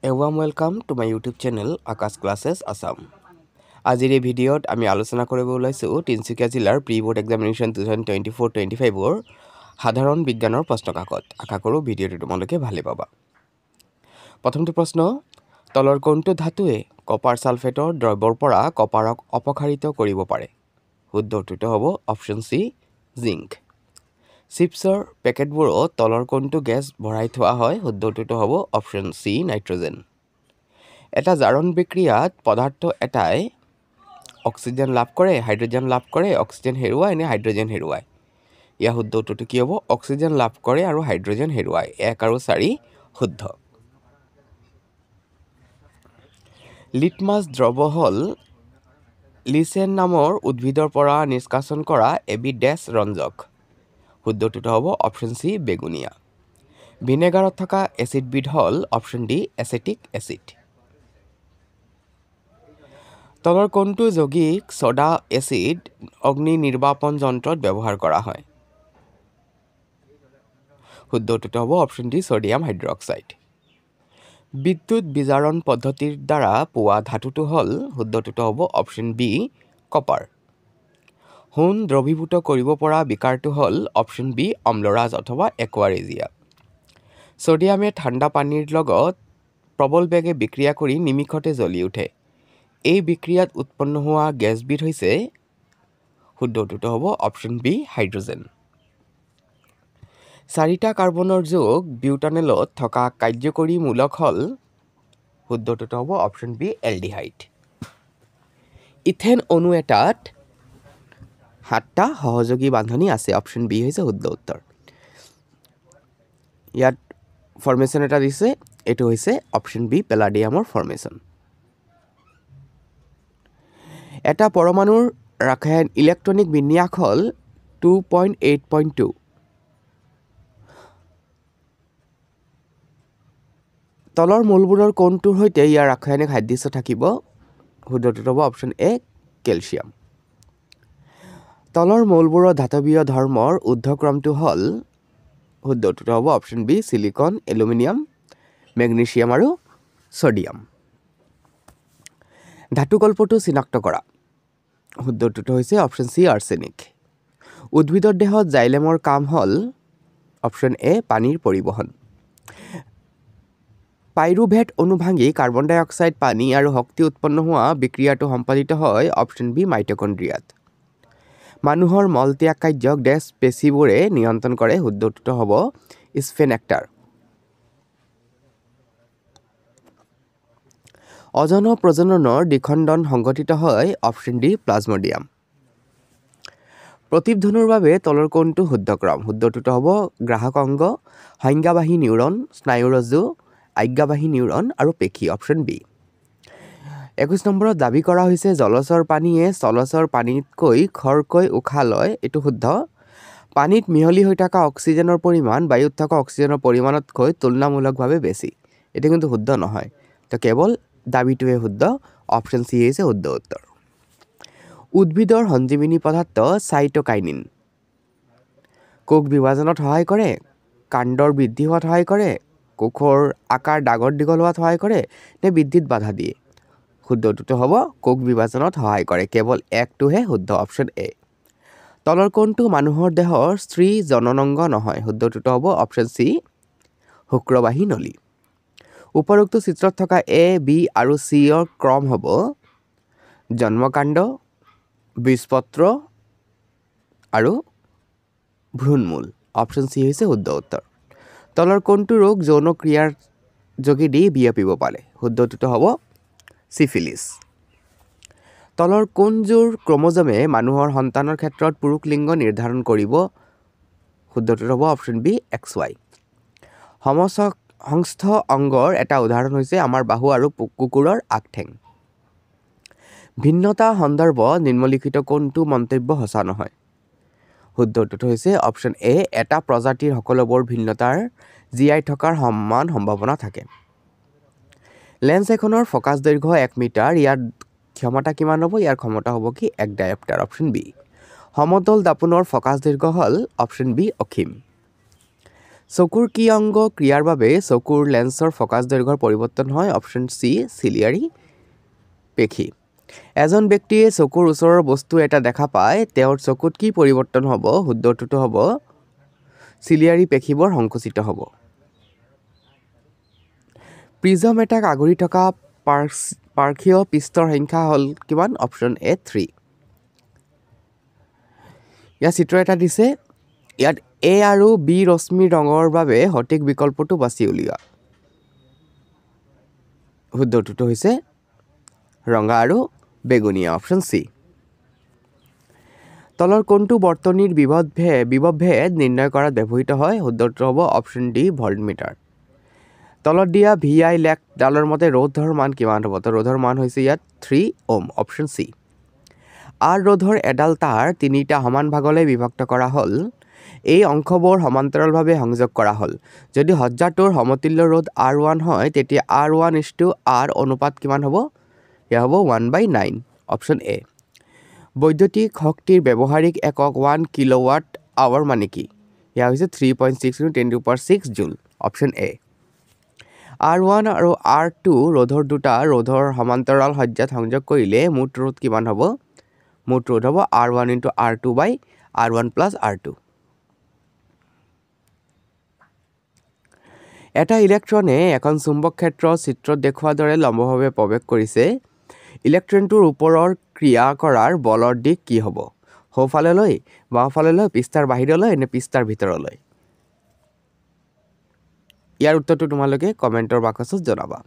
A warm welcome to my YouTube channel Akash Classes Assam. আজিৰ এই ভিডিঅ'ত আমি আলোচনা কৰিব ওলাইছো তিনচুকীয়া জিলাৰ প্ৰি বোৰ্ড এক্সামিনেশ্যন 2024-25 ৰ সাধাৰণ বিজ্ঞানৰ প্ৰশ্নকাকত। আশা কৰোঁ ভিডিঅ'টো তোমালোকে ভালে পাবা। প্ৰথমটো প্ৰশ্ন, তলৰ কোনটো ধাতুৱে কপাৰ সালফেটৰ দ্ৰব্যৰ পৰা কপাৰক অপসাৰিত কৰিব পাৰে? শুদ্ধ উত্তৰটো হ'ব অপশ্যন সি জিংক। চিপছৰ পেকেটবোৰত তলৰ কোনটো গেছ ভৰাই থোৱা হয়? শুদ্ধ উত্তৰটো হ'ব অপশ্যন সি নাইট্ৰজেন। এটা জাৰণ বিক্ৰিয়াত পদাৰ্থ এটাই অক্সিজেন লাভ কৰে, হাইড্ৰোজেন লাভ কৰে, অক্সিজেন হেৰুৱায় নে হাইড্ৰোজেন হেৰুৱায়? ইয়াৰ শুদ্ধ উত্তৰটো কি হ'ব? অক্সিজেন লাভ কৰে আৰু হাইড্ৰোজেন হেৰুৱায়। 1 আৰু 4 শুদ্ধ। লিটমাছ দ্ৰৱ হ'ল লিচেন নামৰ উদ্ভিদৰ পৰা নিষ্কাশন কৰা এবিধ ডেছ ৰঞ্জক। শুদ্ধ উত্তৰটো হ'ব অপশ্যন সি বেগুনীয়া। ভিনেগাৰত থকা এচিডবিধ হ'ল অপশ্যন ডি এচেটিক এচিড। তলৰ কোনটো যৌগিক ছ'ডা এচিড অগ্নি নিৰ্বাপন যন্ত্ৰত ব্যৱহাৰ কৰা হয়? শুদ্ধ উত্তৰটো হ'ব অপশ্যন ডি ছ'ডিয়াম হাইড্ৰক্সাইড। বিদ্যুৎ বিজাৰণ পদ্ধতিৰ দ্বাৰা পোৱা ধাতুটো হ'ল, শুদ্ধ উত্তৰটো হ'ব অপশ্যন বি কপাৰ। সোণ দ্ৰৱীভূত কৰিব পৰা বিকাৰটো হ'ল অপশ্যন বি অম্লৰাজ অথবা একুৱাৰেজিয়া। ছ'ডিয়ামে ঠাণ্ডা পানীৰ লগত প্ৰবল বেগে বিক্ৰিয়া কৰি নিমিষতে জ্বলি উঠে। এই বিক্ৰিয়াত উৎপন্ন হোৱা গেছবিধ হৈছে, শুদ্ধ উত্তৰটো হ'ব অপশ্যন বি হাইড্ৰোজেন। 4টা কাৰ্বনৰ যোগ বিউটানেলত থকা কাৰ্যকৰী মূলক হ'ল, শুদ্ধ উত্তৰটো হ'ব অপশ্যন বি এলডিহাইড। ইথেন অণু এটাত 7টা সহযোগী বান্ধনি আছে। অপশ্যন বি হৈছে শুদ্ধ উত্তৰ। ইয়াত ফৰ্মেশ্যন এটা দিছে, এইটো হৈছে অপশ্যন বি পেলাডিয়ামৰ ফৰ্মেশ্যন। এটা পৰমাণুৰ ৰাসায়নিক ইলেক্ট্ৰনিক বিন্যাস হ'ল 2.8.2। তলৰ মূলবোৰৰ কোনটোৰ সৈতে ইয়াৰ ৰাসায়নিক সাদৃশ্য থাকিব? শুদ্ধ উত্তৰটো হ'ব অপশ্যন এ কেলছিয়াম। তলৰ মৌলবোৰৰ ধাতৱীয় ধৰ্মৰ ঊৰ্ধ্বক্ৰমটো হ'ল, শুদ্ধ উত্তৰটো হ'ব option B silicon, aluminium, magnesium আৰু ছ'ডিয়াম। ধাতুকল্পটো চিনাক্ত কৰা। শুদ্ধ উত্তৰটো হৈছে অপশ্যন চি আৰ্ছেনিক। উদ্ভিদৰ দেহত জাইলেমৰ কাম হ'ল, অপশ্যন এ পানীৰ পৰিবহণ। পাইৰুভেট অণু ভাঙি কাৰ্বন ডাই অক্সাইড, পানী আৰু শক্তি উৎপন্ন হোৱা বিক্ৰিয়াটো সম্পাদিত হয় অপশ্যন বি মাইটকণ্ড্ৰিয়াত। মানুহৰ মলত্যাগ কাৰ্যক ডেছ পেশীবোৰে নিয়ন্ত্ৰণ কৰে? শুদ্ধ উত্তৰটো হ'ব স্ফেনেক্টাৰ। অজন প্ৰজননৰ দ্বিখণ্ডন সংঘটিত হয় অপশ্যন ডি প্লাজমডিয়াম। প্ৰতিধ্বনিৰ বাবে তলৰ কোনটো শুদ্ধক্ৰম? শুদ্ধ উত্তৰটো হ'ব গ্ৰাহক অংগ, সংজ্ঞাবাহী নিউৰন, স্নায়ুৰজ্জু, আজ্ঞাবাহী নিউৰন আৰু পেশী। Option B. 21 নম্বৰত দাবী কৰা হৈছে জলচৰ পানীয়ে স্থলচৰ পানীতকৈ খৰকৈ উশাহ লয়। এইটো শুদ্ধ। পানীত মিহলি হৈ থকা অক্সিজেনৰ পৰিমাণ বায়ুত থকা অক্সিজেনৰ পৰিমাণতকৈ তুলনামূলকভাৱে বেছি। এইটো কিন্তু শুদ্ধ নহয়, তো কেৱল দাবীটোৱে শুদ্ধ। অপশ্যন চি হৈছে শুদ্ধ উত্তৰ। উদ্ভিদৰ সঞ্জীৱনী পদাৰ্থ চাইটোকাইনিন কোষ বিভাজনত সহায় কৰে, কাণ্ডৰ বৃদ্ধি হোৱাত সহায় কৰে, কোষৰ আকাৰ ডাঙৰ দীঘল হোৱাত সহায় কৰে নে বৃদ্ধিত বাধা দিয়ে? শুদ্ধ উত্তৰটো হ'ব কোষ বিভাজনত সহায় কৰে। কেৱল একটোহে শুদ্ধ, অপশ্যন এ। তলৰ কোনটো মানুহৰ দেহৰ স্ত্ৰী জননাংগ নহয়? শুদ্ধ উত্তৰটো হ'ব অপশ্যন চি শুক্ৰবাহী নলী। উপৰোক্ত চিত্ৰত থকা এ, বি আৰু চিৰ ক্ৰম হ'ব জন্মকাণ্ড, বীজপত্ৰ আৰু ভ্ৰূণমূল। অপশ্যন চি হৈছে শুদ্ধ উত্তৰ। তলৰ কোনটো ৰোগ যৌন ক্ৰিয়াৰ যোগেদি বিয়পিব পাৰে? শুদ্ধ উত্তৰটো হ'ব চিফিলিছ। তলৰ কোনযোৰ ক্ৰম'জমে মানুহৰ সন্তানৰ ক্ষেত্ৰত পুৰুষ লিংগ নিৰ্ধাৰণ কৰিব? শুদ্ধ উত্তৰটো হ'ব অপশ্যন বি XY। সমসংস্থ অংগৰ এটা উদাহৰণ হৈছে আমাৰ বাহু আৰু কুকুৰৰ আগঠেং। ভিন্নতা সন্দৰ্ভত নিম্নলিখিত কোনটো মন্তব্য সঁচা নহয়? শুদ্ধ উত্তৰটো হৈছে অপশ্যন এ এটা প্ৰজাতিৰ সকলোবোৰ ভিন্নতাৰ জীয়াই থকাৰ সমান সম্ভাৱনা থাকে। লেন্স এখনৰ ফকাছ দৈৰ্ঘ্য 1 মিটাৰ, ইয়াৰ ক্ষমতা কিমান হ'ব? ইয়াৰ ক্ষমতা হ'ব কি 1 ডায়েপ্টাৰ। Option B. সমতল দাপোনৰ ফকাছ দৈৰ্ঘ্য হ'ল অপশ্যন বি অসীম। চকুৰ কি অংগ ক্ৰিয়াৰ বাবে চকুৰ লেন্সৰ ফকাছ দৈৰ্ঘ্যৰ পৰিৱৰ্তন হয় অপশ্যন চি চিলিয়াৰী পেশী এজন ব্যক্তিয়ে চকুৰ ওচৰৰ বস্তু এটা দেখা পায় তেওঁৰ চকুত কি পৰিৱৰ্তন হ'ব শুদ্ধ উত্তৰটো হ'ব চিলিয়াৰী পেশীবোৰ সংকুচিত হ'ব প্ৰিজম এটাক আগুৰি থকা পাৰ্শ্বীয় পৃষ্ঠৰ সংখ্যা হ'ল কিমান অপশ্যন এ 3 ইয়াৰ চিত্ৰ এটা দিছে ইয়াত এ আৰু বি ৰশ্মি ৰঙৰ বাবে সঠিক বিকল্পটো বাছি উলিওৱা শুদ্ধ উত্তৰটো হৈছে ৰঙা আৰু বেগুনীয়া অপশ্যন চি তলৰ কোনটো বৰ্তনীৰ বিভৱভেদ নিৰ্ণয় কৰাত ব্যৱহৃত হয় শুদ্ধ উত্তৰ হ'ব অপশ্যন ডি ভল্টমিটাৰ তলত দিয়া VI লেক ডালৰ মতে ৰোধৰ মান কিমান হ'ব তো ৰোধৰ মান হৈছে ইয়াত 3 ওম অপশ্যন চি আৰ ৰোধৰ এডাল তাঁৰ তিনিটা সমান ভাগলৈ বিভক্ত কৰা হ'ল এই অংশবোৰ সমান্তৰালভাৱে সংযোগ কৰা হ'ল যদি সজ্জাটোৰ সমতুল্য ৰোধ R1 হয় তেতিয়া R1:R অনুপাত কিমান হ'ব এয়া হ'ব 1/9 অপশ্যন এ বৈদ্যুতিক শক্তিৰ ব্যৱহাৰিক একক 1 কিলোৱাট আৱাৰ মানে কি এয়া হৈছে 3.6 × 10⁶ জুল অপশ্যন এ R1 আৰু R2 ৰোধৰ দুটা ৰোধৰ সমান্তৰাল সজ্জাত সংযোগ কৰিলে মুঠ ৰোধ কিমান হ'ব মুঠ ৰোধ হ'ব R1 × R2/R1 + R2 এটা ইলেক্ট্ৰনে এখন চুম্বক ক্ষেত্ৰৰ চিত্ৰত দেখুওৱাৰ দৰে লম্বভাৱে প্ৰৱেশ কৰিছে ইলেক্ট্ৰনটোৰ ওপৰৰ ক্ৰিয়া কৰাৰ বলৰ দিশ কি হ'ব সোঁফাললৈ বাওঁফাললৈ পৃষ্ঠাৰ বাহিৰলৈ নে পৃষ্ঠাৰ ভিতৰলৈ ইয়াৰ উত্তৰটো তোমালোকে কমেণ্টৰ বাকচত জনাবা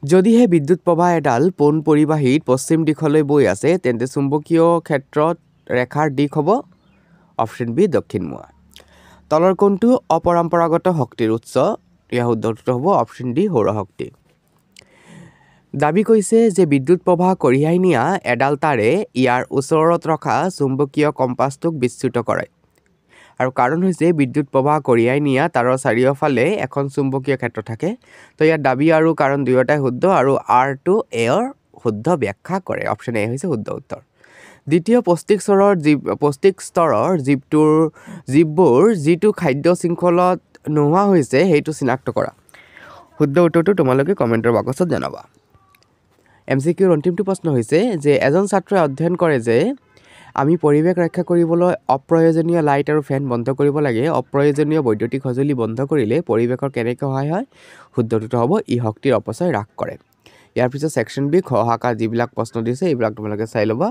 যদিহে বিদ্যুৎ প্ৰবাহ এডাল পোন পৰিবাহীত পশ্চিম দিশলৈ বৈ আছে তেন্তে চুম্বকীয় ক্ষেত্ৰত ৰেখাৰ দিশ হ'ব অপশ্যন বি দক্ষিণমুৱা তলৰ কোনটো অপৰম্পৰাগত শক্তিৰ উৎস ইয়াৰ শুদ্ধ উত্তৰ হ'ব অপশ্যন ডি সৌৰশক্তি দাবী কৰিছে যে বিদ্যুৎ প্ৰবাহ কঢ়িয়াই নিয়া এডাল তাৰে ইয়াৰ ওচৰত ৰখা চুম্বকীয় কম্পাছটোক বিচ্যুত কৰে আৰু কাৰণ হৈছে বিদ্যুৎ প্ৰবাহ কঢ়িয়াই নিয়া তাৰৰ চাৰিওফালে এখন চুম্বকীয় ক্ষেত্ৰ থাকে তো ইয়াৰ দাবী আৰু কাৰণ দুয়োটাই শুদ্ধ আৰু R2 এৰ শুদ্ধ ব্যাখ্যা কৰে অপশ্যন এ হৈছে শুদ্ধ উত্তৰ দ্বিতীয় পৌষ্টিক স্তৰৰ জীৱবোৰ যিটো খাদ্য শৃংখলত নোহোৱা হৈছে সেইটো চিনাক্ত কৰা শুদ্ধ উত্তৰটো তোমালোকে কমেণ্টৰ বাকচত জনাবা MCQৰ অন্তিমটো প্ৰশ্ন হৈছে যে এজন ছাত্ৰই অধ্যয়ন কৰে যে আমি পৰিৱেশ ৰক্ষা কৰিবলৈ অপ্ৰয়োজনীয় লাইট আৰু ফেন বন্ধ কৰিব লাগে অপ্ৰয়োজনীয় বৈদ্যুতিক সঁজুলি বন্ধ কৰিলে পৰিৱেশৰ কেনেকৈ সহায় হয় শুদ্ধ উত্তৰ হ'ব ই শক্তিৰ অপচয় হ্ৰাস কৰে ইয়াৰ পিছত ছেকশ্যন বি খ শাখা যিবিলাক প্ৰশ্ন দিছে এইবিলাক তোমালোকে চাই ল'বা